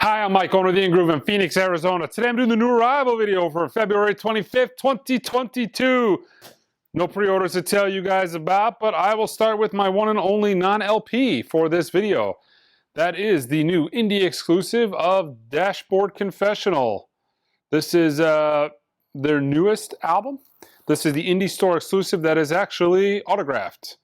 Hi, I'm Mike, owner of The In Groove in Phoenix, Arizona. Today I'm doing the new arrival video for February 25th, 2022. No pre-orders to tell you guys about, but I will start with my one and only non-LP for this video. That is the new indie exclusive of Dashboard Confessional. This is their newest album. This is the indie store exclusive that is actually autographed.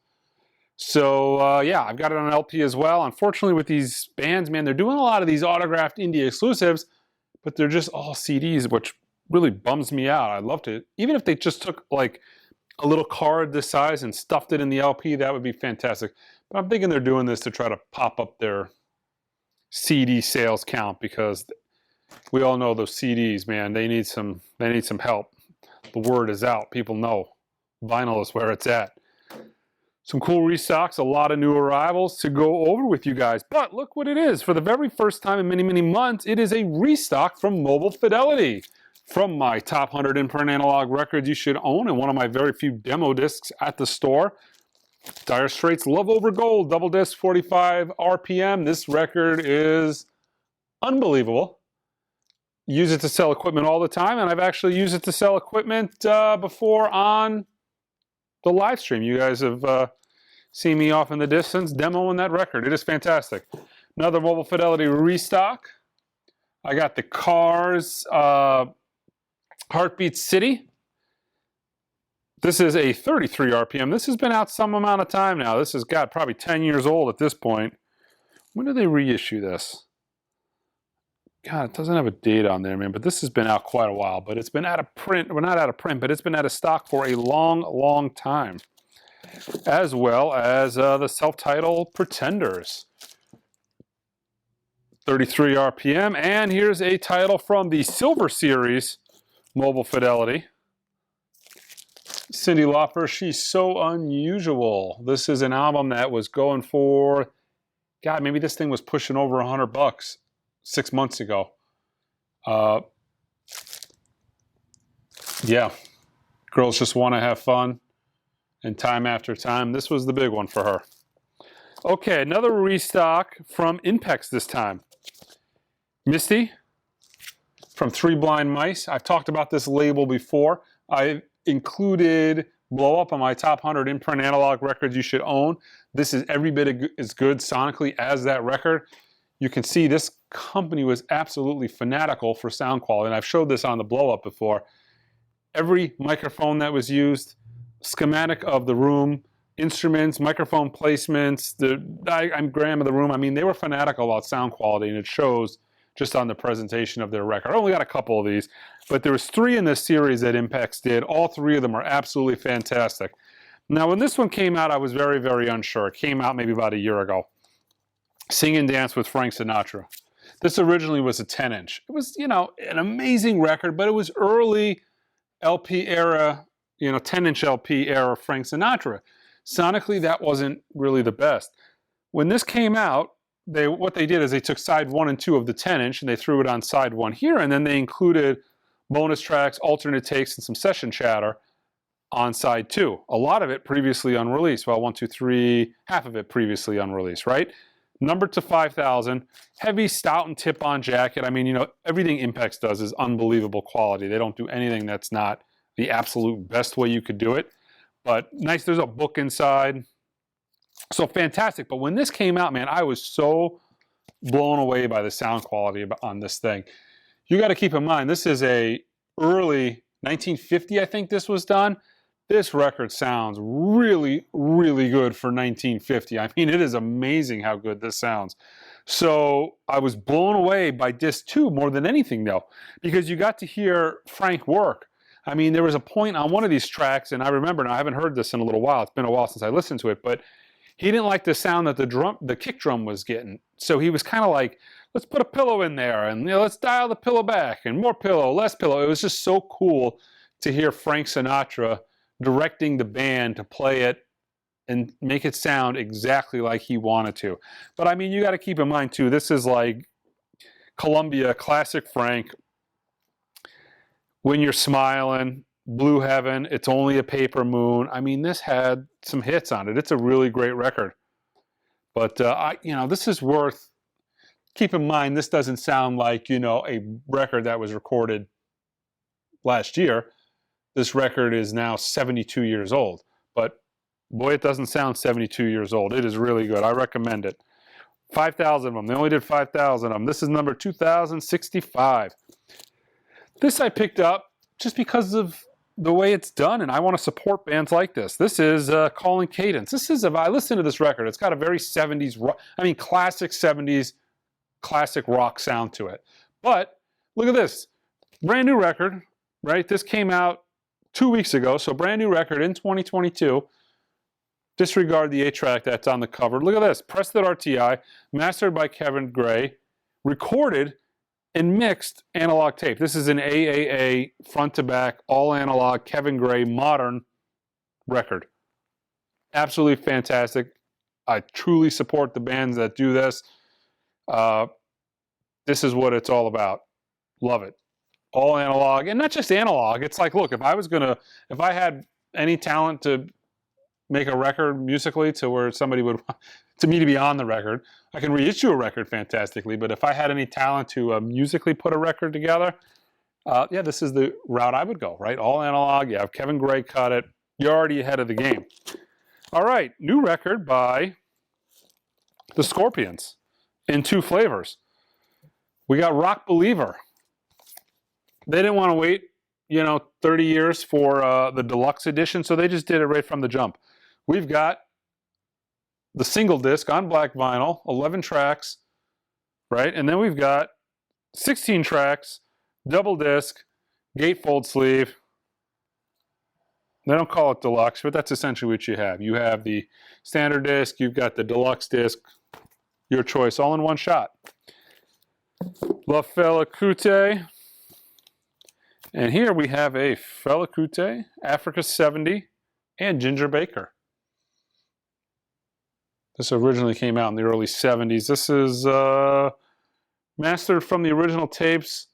So yeah, I've got it on LP as well. Unfortunately with these bands, man, they're doing a lot of these autographed indie exclusives, but they're just all CDs, which really bums me out. I'd love to, even if they just took like a little card this size and stuffed it in the LP, that would be fantastic. But I'm thinking they're doing this to try to pop up their CD sales count, because we all know those CDs, man, they need some help. The word is out. People know vinyl is where it's at. Some cool restocks, a lot of new arrivals to go over with you guys. But look what it is. For the very first time in many, many months, it is a restock from Mobile Fidelity. From my top 100 imprint analog records you should own, and one of my very few demo discs at the store. Dire Straits' Love Over Gold, double disc, 45 RPM. This record is unbelievable. Use it to sell equipment all the time, and I've actually used it to sell equipment before on the live stream. You guys have seen me off in the distance demoing that record. It is fantastic. Another Mobile Fidelity restock. I got the Cars Heartbeat City. This is a 33 RPM. This has been out some amount of time now. This has got probably 10 years old at this point. When did they reissue this? God, it doesn't have a date on there, man, but this has been out quite a while, but it's been out of print. Well, not out of print, but it's been out of stock for a long, long time. As well as the self-titled Pretenders. 33 RPM, and here's a title from the Silver Series, Mobile Fidelity. Cyndi Lauper, She's So Unusual. This is an album that was going for, God, maybe this thing was pushing over $100 6 months ago. Yeah, girls just want to have fun, and time after time, this was the big one for her. Okay, another restock from Impex this time. Misty from Three Blind Mice. I've talked about this label before. I included Blow Up on my top 100 imprint analog records you should own. This is every bit as good sonically as that record. You can see this company was absolutely fanatical for sound quality, and I've showed this on the Blow Up before. Every microphone that was used, schematic of the room, instruments, microphone placements, the diagram of the room. I mean, they were fanatical about sound quality, and it shows just on the presentation of their record. I only got a couple of these, but there was 3 in this series that Impex did. All 3 of them are absolutely fantastic. Now, when this one came out, I was very, very unsure. It came out maybe about a year ago. Sing and Dance with Frank Sinatra. This originally was a 10-inch. It was, you know, an amazing record, but it was early LP era, you know, 10-inch LP era Frank Sinatra. Sonically, that wasn't really the best. When this came out, what they did is they took side 1 and 2 of the 10-inch and they threw it on side 1 here, and then they included bonus tracks, alternate takes, and some session chatter on side 2. A lot of it previously unreleased. Well, 1, 2, 3, half of it previously unreleased, right? Numbered to 5,000, heavy stout and tip-on jacket. I mean, you know, everything Impex does is unbelievable quality. They don't do anything that's not the absolute best way you could do it. But nice, there's a book inside. So fantastic. But when this came out, man, I was so blown away by the sound quality on this thing. You got to keep in mind, this is a early 1950, I think this was done. This record sounds really, really good for 1950. I mean, it is amazing how good this sounds. So I was blown away by disc 2 more than anything, though, because you got to hear Frank work. I mean, there was a point on one of these tracks, and I remember, now I haven't heard this in a little while. It's been a while since I listened to it, but he didn't like the sound that the kick drum was getting. So he was kind of like, let's put a pillow in there, and you know, let's dial the pillow back, and more pillow, less pillow. It was just so cool to hear Frank Sinatra directing the band to play it and make it sound exactly like he wanted to. But I mean, you got to keep in mind too, this is like Columbia, classic Frank. When You're Smiling, Blue Heaven, It's Only a Paper Moon. I mean, this had some hits on it. It's a really great record. But, you know, this is worth keep in mind, this doesn't sound like, you know, a record that was recorded last year. This record is now 72 years old. But boy, it doesn't sound 72 years old. It is really good. I recommend it. 5,000 of them. They only did 5,000 of them. This is number 2065. This I picked up just because of the way it's done, and I want to support bands like this. This is Calling Cadence. This is, if I listen to this record, it's got a very 70s, classic 70s, classic rock sound to it. But look at this. Brand new record, right? This came out 2 weeks ago, so brand new record in 2022. Disregard the 8-track that's on the cover. Look at this. Preston RTI, mastered by Kevin Gray, recorded and mixed analog tape. This is an AAA, front to back, all analog, Kevin Gray, modern record. Absolutely fantastic. I truly support the bands that do this. This is what it's all about. Love it. All analog, and not just analog. It's like, look, if I had any talent to make a record musically to where somebody would, to me to be on the record, I can reissue a record fantastically, but if I had any talent to musically put a record together, yeah, this is the route I would go, right? All analog, you have Kevin Gray cut it, you're already ahead of the game. All right, new record by the Scorpions in 2 flavors. We got Rock Believer. They didn't want to wait, 30 years for the deluxe edition, so they just did it right from the jump. We've got the single disc on black vinyl, 11 tracks, right? And then we've got 16 tracks, double disc, gatefold sleeve. They don't call it deluxe, but that's essentially what you have. You have the standard disc, you've got the deluxe disc, your choice, all in one shot. La Fela Kuti. And here we have a Fela Kuti, Africa 70, and Ginger Baker. This originally came out in the early 70s. This is mastered from the original tapes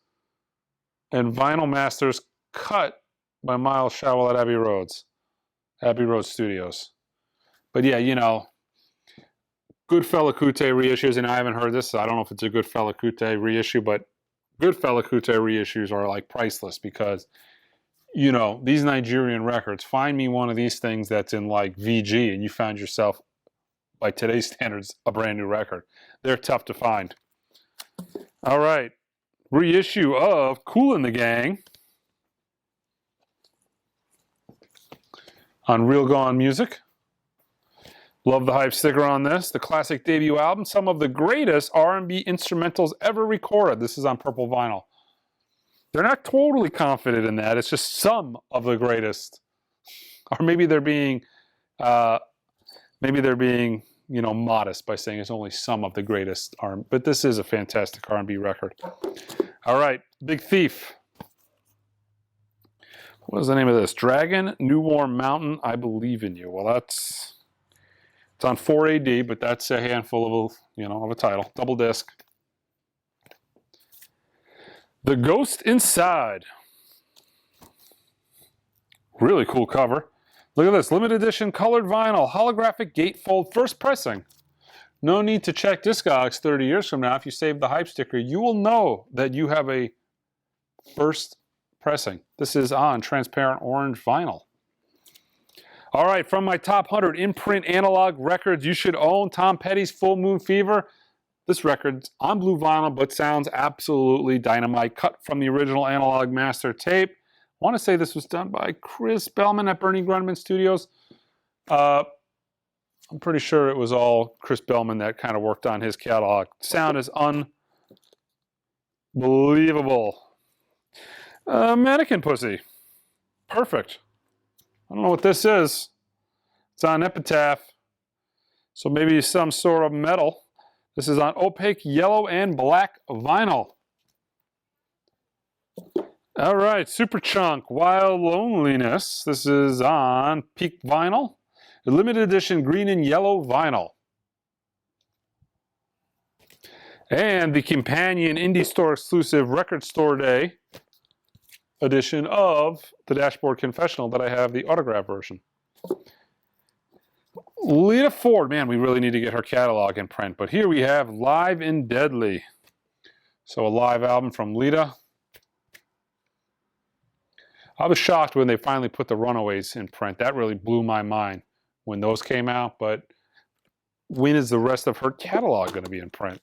and vinyl masters cut by Miles Showell at Abbey Road Studios. But yeah, good Fela Kuti reissues, and I haven't heard this, so I don't know if it's a good Fela Kuti reissue, but good Fela Kuti reissues are like priceless because, these Nigerian records, find me one of these things that's in like VG and you found yourself, by today's standards, a brand new record. They're tough to find. All right, reissue of Kool and the Gang on Real Gone Music. Love the hype sticker on this. The classic debut album, some of the greatest R&B instrumentals ever recorded. This is on purple vinyl. They're not totally confident in that. It's just some of the greatest. Or maybe they're being modest by saying it's only some of the greatest R&B. But this is a fantastic R&B record. All right, Big Thief. What is the name of this? Dragon, New Warm Mountain, I Believe in You. Well, it's on 4 AD, but that's a handful of a title. Double disc. The Ghost Inside. Really cool cover. Look at this. Limited edition colored vinyl, holographic gatefold, first pressing. No need to check Discogs 30 years from now. If you save the hype sticker, you will know that you have a first pressing. This is on transparent orange vinyl. All right, from my top 100 imprint analog records you should own, Tom Petty's Full Moon Fever. This record's on blue vinyl, but sounds absolutely dynamite. Cut from the original analog master tape. I want to say this was done by Chris Bellman at Bernie Grundman Studios. I'm pretty sure it was all Chris Bellman that kind of worked on his catalog. Sound is unbelievable. Mannequin Pussy. Perfect. I don't know what this is. It's on Epitaph. So maybe some sort of metal. This is on opaque yellow and black vinyl. All right, Super Chunk, Wild Loneliness. This is on Peak Vinyl. The limited edition green and yellow vinyl. And the companion indie store exclusive Record Store Day edition of the Dashboard Confessional that I have the autograph version. Lita Ford, man, we really need to get her catalog in print. But here we have Live and Deadly. So a live album from Lita. I was shocked when they finally put the Runaways in print. That really blew my mind when those came out. But when is the rest of her catalog going to be in print?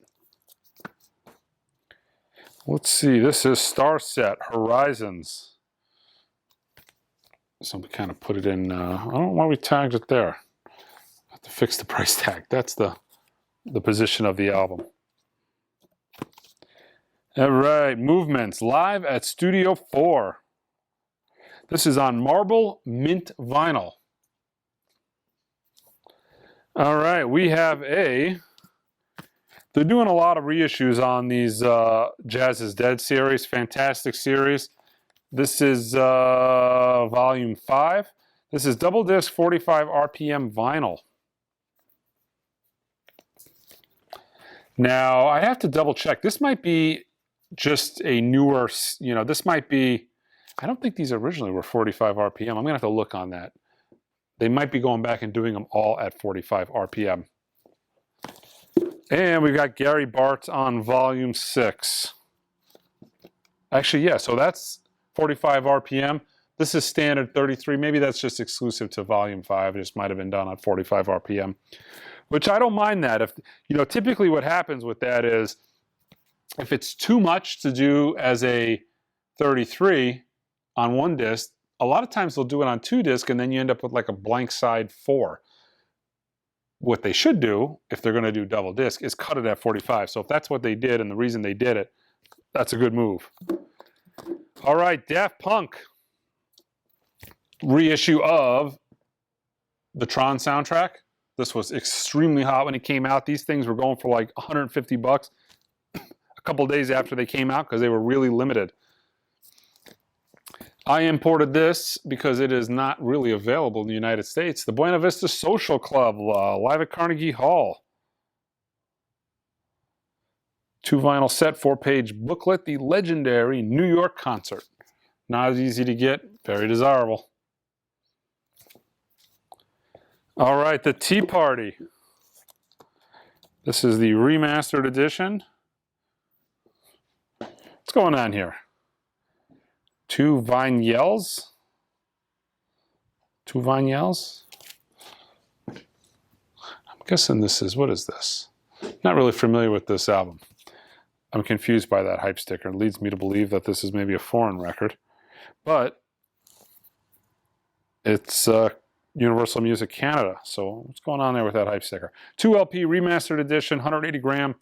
Let's see. This is Star Set Horizons. So we kind of put it in. I don't know why we tagged it there. I have to fix the price tag. That's the position of the album. All right. Movements live at Studio 4. This is on marble mint vinyl. All right, we have they're doing a lot of reissues on these Jazz is Dead series, fantastic series. This is volume 5. This is double disc 45 RPM vinyl. Now, I have to double check. This might be just a newer, this might be, I don't think these originally were 45 RPM. I'm going to have to look on that. They might be going back and doing them all at 45 RPM. And we've got Gary Bartz on volume 6. Actually, yeah, so that's 45 RPM. This is standard 33. Maybe that's just exclusive to volume 5. It just might have been done at 45 RPM, which I don't mind that. If typically what happens with that is if it's too much to do as a 33 on one disc, a lot of times they'll do it on 2 discs, and then you end up with like a blank side 4. What they should do, if they're going to do double disc, is cut it at 45. So if that's what they did and the reason they did it, that's a good move. All right, Daft Punk. Reissue of the Tron soundtrack. This was extremely hot when it came out. These things were going for like 150 bucks a couple days after they came out because they were really limited. I imported this because it is not really available in the United States. The Buena Vista Social Club, live at Carnegie Hall. 2 vinyl set, 4-page booklet, the legendary New York concert. Not as easy to get, very desirable. All right, the Tea Party. This is the remastered edition. What's going on here? 2 vinyls. 2 vinyls. I'm guessing this is, what is this? Not really familiar with this album. I'm confused by that hype sticker. It leads me to believe that this is maybe a foreign record. But it's Universal Music Canada. So what's going on there with that hype sticker? 2 LP remastered edition, 180 gram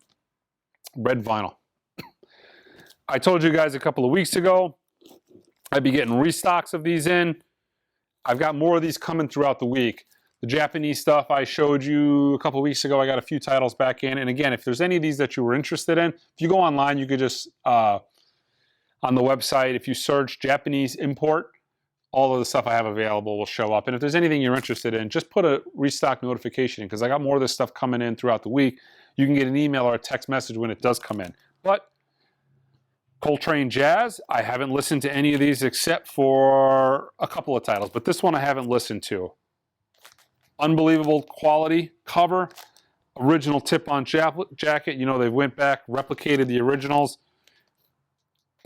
red vinyl. I told you guys a couple of weeks ago I'd be getting restocks of these in. I've got more of these coming throughout the week. The Japanese stuff I showed you a couple of weeks ago, I got a few titles back in. And again, if there's any of these that you were interested in, if you go online, you could just, on the website, if you search Japanese import, all of the stuff I have available will show up. And if there's anything you're interested in, just put a restock notification in because I got more of this stuff coming in throughout the week. You can get an email or a text message when it does come in. But Coltrane Jazz, I haven't listened to any of these except for a couple of titles, but this one I haven't listened to. Unbelievable quality cover, original tip-on jacket. They went back, replicated the originals.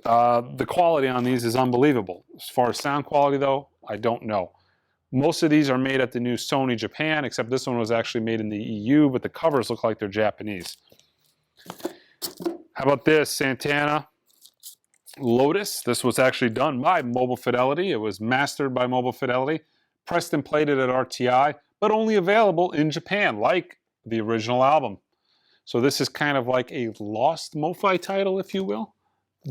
The quality on these is unbelievable. As far as sound quality, though, I don't know. Most of these are made at the new Sony Japan, except this one was actually made in the EU, but the covers look like they're Japanese. How about this? Santana Lotus. This was actually done by Mobile Fidelity. It was mastered by Mobile Fidelity, pressed and plated at RTI, but only available in Japan, like the original album. So this is kind of like a lost MoFi title, if you will,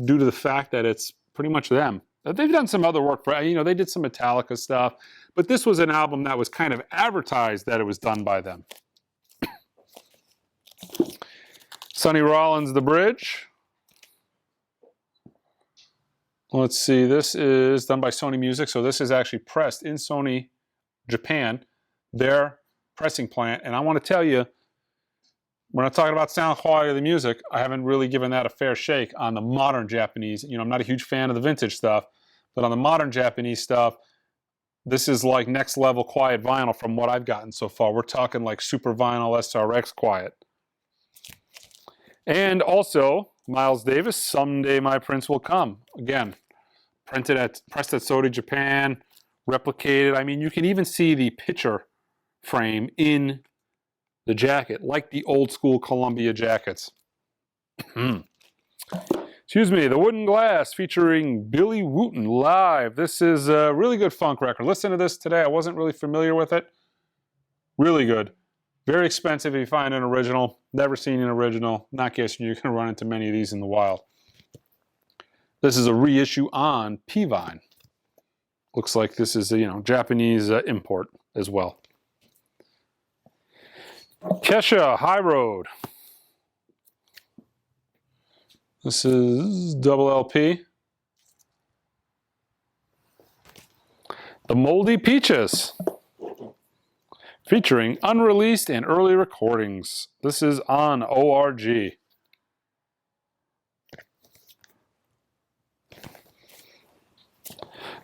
due to the fact that it's pretty much them. They've done some other work for, they did some Metallica stuff, but this was an album that was kind of advertised that it was done by them. Sonny Rollins, The Bridge. Let's see, this is done by Sony Music, so this is actually pressed in Sony Japan, their pressing plant. And I want to tell you, we're not talking about sound quality of the music. I haven't really given that a fair shake on the modern Japanese. I'm not a huge fan of the vintage stuff, but on the modern Japanese stuff, This is like next level quiet vinyl from what I've gotten so far. We're talking like super vinyl SRX quiet. And also, Miles Davis, Someday My Prince Will Come. Again, pressed at Sony Japan, replicated. I mean, you can even see the picture frame in the jacket, like the old school Columbia jackets. Excuse me, The Wooden Glass featuring Billy Wooten live. This is a really good funk record. Listen to this today. I wasn't really familiar with it. Really good. Very expensive if you find an original. Never seen an original. Not guessing you're going to run into many of these in the wild. This is a reissue on P-Vine. Looks like this is a Japanese import as well. Kesha, High Road. This is double LP. The Moldy Peaches, featuring unreleased and early recordings. This is on ORG.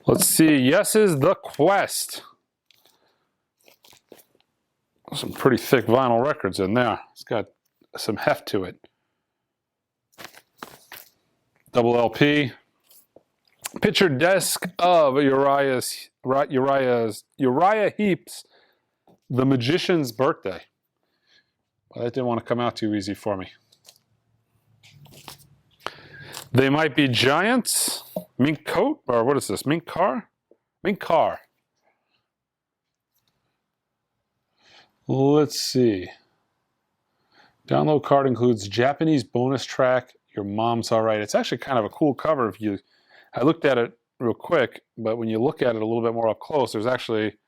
Let's see. Yes is The Quest. Some pretty thick vinyl records in there. It's got some heft to it. Double LP. Picture disc of Uriah Heep's The Magician's Birthday. Well, that didn't want to come out too easy for me. They Might Be Giants. Mink Coat, or what is this? Mink Car? Mink Car. Let's see. Download card includes Japanese bonus track, Your Mom's Alright. It's actually kind of a cool cover. I looked at it real quick, but when you look at it a little bit more up close, there's actually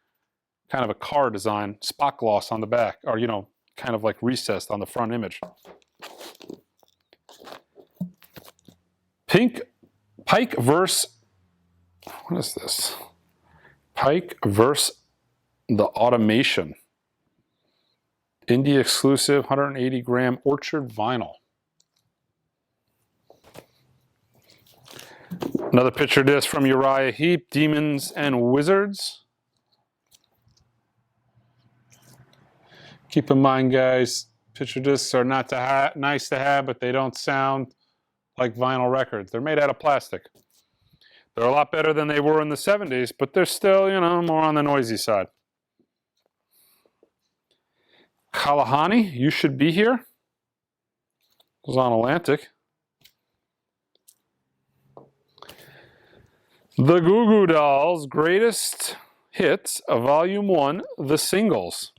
kind of a car design, spot gloss on the back, or kind of like recessed on the front image. Pike verse. What is this? Pike verse the Automation. Indie exclusive 180 gram Orchard vinyl. Another picture disc from Uriah Heep, Demons and Wizards. Keep in mind, guys, picture discs are not nice to have, but they don't sound like vinyl records. They're made out of plastic. They're a lot better than they were in the 70s, but they're still, more on the noisy side. Kalahani, You Should Be Here. It was on Atlantic. The Goo Goo Dolls, Greatest Hits, Volume 1, The Singles.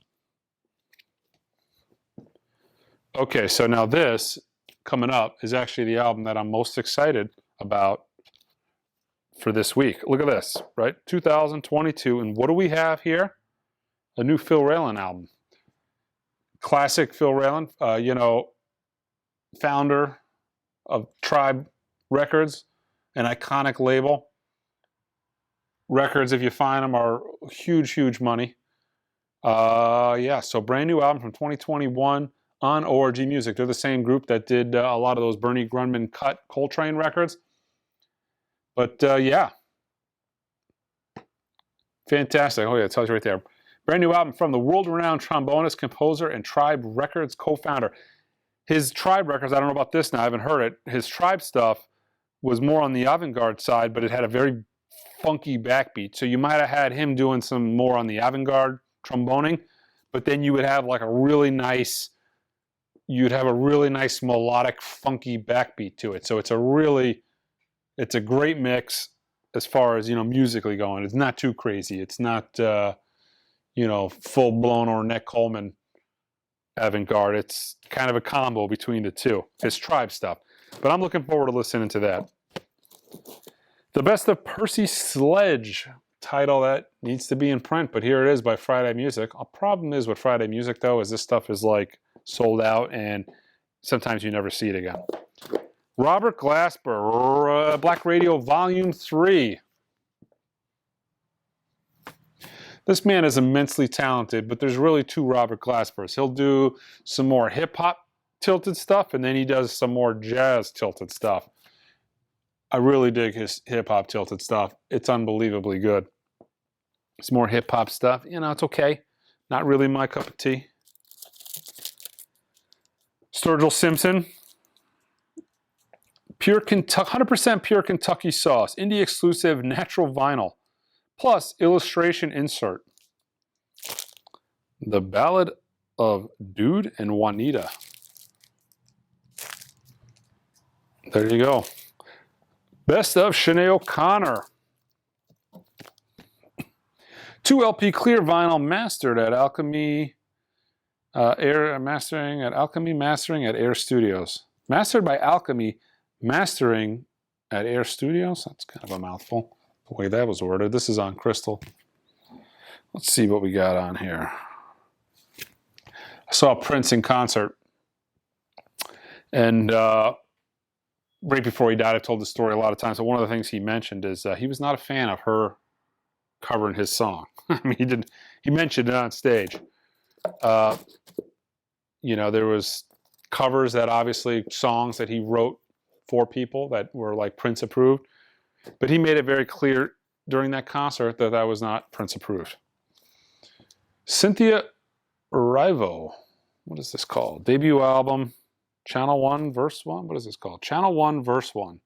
Okay, so now this, coming up, is actually the album that I'm most excited about for this week. Look at this, right? 2022, and what do we have here? A new Phil Ranelin album. Classic Phil Ranelin, founder of Tribe Records, an iconic label. Records, if you find them, are huge, huge money. So brand new album from 2021 on ORG Music. They're the same group that did a lot of those Bernie Grundman cut Coltrane records. But fantastic. Oh yeah, it tells you right there. Brand new album from the world-renowned trombonist, composer, and Tribe Records co-founder. His Tribe Records, I don't know about this now, I haven't heard it. His Tribe stuff was more on the avant-garde side, but it had a very funky backbeat. So you might have had him doing some more on the avant-garde tromboning, but then you would have like a really nice melodic, funky backbeat to it. So it's a great mix as far as, musically going. It's not too crazy. It's not, full-blown Ornette Coleman avant-garde. It's kind of a combo between the two. It's Tribe stuff. But I'm looking forward to listening to that. The Best of Percy Sledge, title that needs to be in print, but here it is by Friday Music. A problem is with Friday Music, though, is this stuff is like sold out, and sometimes you never see it again. Robert Glasper, Black Radio Volume 3. This man is immensely talented, but there's really two Robert Glaspers. He'll do some more hip-hop tilted stuff, and then he does some more jazz tilted stuff. I really dig his hip-hop tilted stuff. It's unbelievably good. It's more hip-hop stuff. You know, it's okay. Not really my cup of tea. Sturgill Simpson. Pure Kentucky, 100% pure Kentucky sauce. Indie exclusive natural vinyl. Plus illustration insert. The Ballad of Dude and Juanita. There you go. Best of Sinead O'Connor. 2 LP clear vinyl mastered at Alchemy Mastering at Air Studios. Mastered by Alchemy Mastering at Air Studios. That's kind of a mouthful, the way that was ordered. This is on Crystal. Let's see what we got on here. I saw Prince in concert. And right before he died, I've told the story a lot of times, but one of the things he mentioned is he was not a fan of her covering his song. I mean, he mentioned it on stage. You know, there was covers that obviously songs that he wrote for people that were like Prince approved, but he made it very clear during that concert that that was not Prince approved. Cynthia Erivo, what is this called? Debut album, Channel 1 Verse 1. What is this called? Channel 1 Verse 1.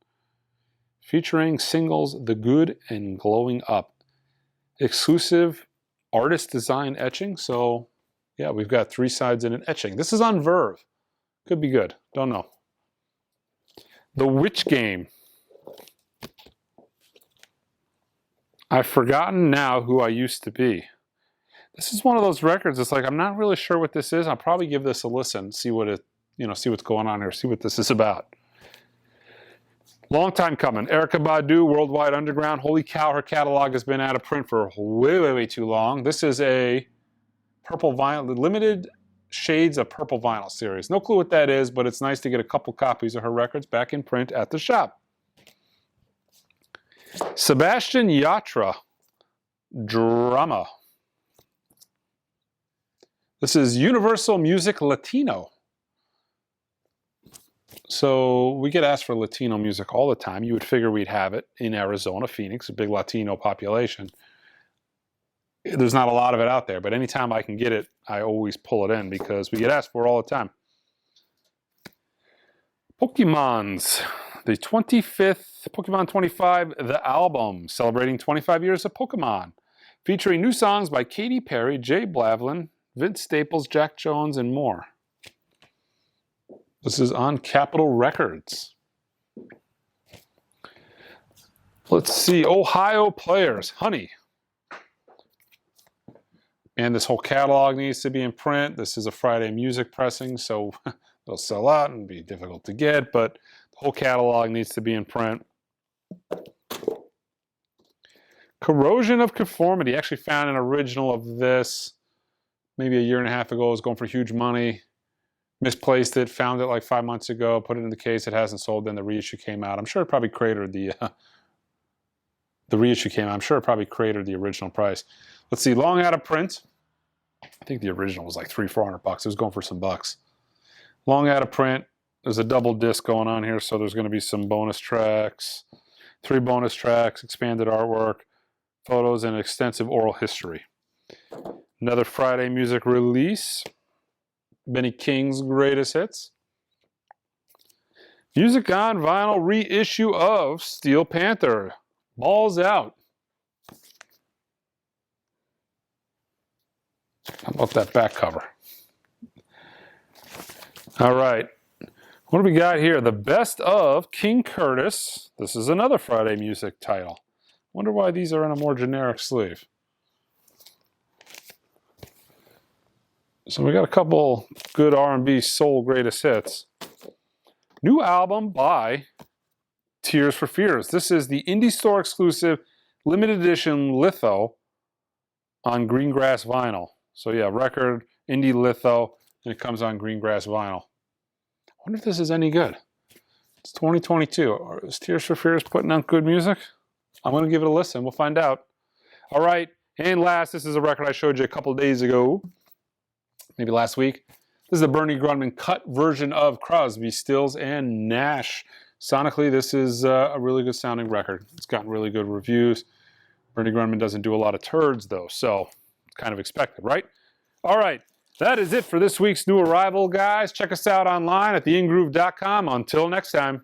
Featuring singles The Good and Glowing Up. Exclusive artist design etching. So yeah, we've got 3 sides in an etching. This is on Verve. Could be good. Don't know. The Witch Game. I've forgotten now who I used to be. This is one of those records. It's like, I'm not really sure what this is. I'll probably give this a listen, see what it, you know, see what's going on here, see what this is about. Long time coming. Erykah Badu, Worldwide Underground. Holy cow, her catalog has been out of print for way too long. This is a purple vinyl, limited shades of purple vinyl series. No clue what that is, but it's nice to get a couple copies of her records back in print at the shop. Sebastian Yatra, Drama. This is Universal Music Latino. So we get asked for Latino music all the time. You would figure we'd have it in Arizona, Phoenix, a big Latino population. There's not a lot of it out there, but anytime I can get it, I always pull it in because we get asked for it all the time. Pokemon's, the 25th, Pokemon 25, the album, celebrating 25 years of Pokemon, featuring new songs by Katy Perry, Jay Blavlin, Vince Staples, Jack Jones, and more. This is on Capitol Records. Let's see, Ohio Players, Honey. And this whole catalog needs to be in print. This is a Friday music pressing, so they'll sell out and be difficult to get, but the whole catalog needs to be in print. Corrosion of Conformity. Actually found an original of this maybe a year and a half ago. It was going for huge money. Misplaced it, found it like 5 months ago, put it in the case. It hasn't sold. Then the reissue came out. I'm sure it probably cratered the reissue came out. I'm sure it probably cratered the original price. Let's see, long out of print. I think the original was like $300-400 bucks. It was going for some bucks. Long out of print. There's a double disc going on here, so there's going to be some bonus tracks, 3 bonus tracks, expanded artwork, photos, and extensive oral history. Another Friday music release. Benny King's Greatest Hits. Music on Vinyl reissue of Steel Panther. Balls Out. How about that back cover? All right. What do we got here? The Best of King Curtis. This is another Friday music title. Wonder why these are in a more generic sleeve. So we got a couple good R&B soul greatest hits. New album by Tears for Fears. This is the Indie Store exclusive limited edition litho on green grass vinyl. So yeah, record, indie litho, and it comes on green grass vinyl. I wonder if this is any good. It's 2022. Is Tears for Fears putting out good music? I'm going to give it a listen. We'll find out. All right, and last, this is a record I showed you a couple days ago. Maybe last week. This is the Bernie Grundman cut version of Crosby, Stills, and Nash. Sonically, this is a really good sounding record. It's gotten really good reviews. Bernie Grundman doesn't do a lot of turds, though, so it's kind of expected, right? All right, that is it for this week's new arrival, guys. Check us out online at theingroove.com. Until next time.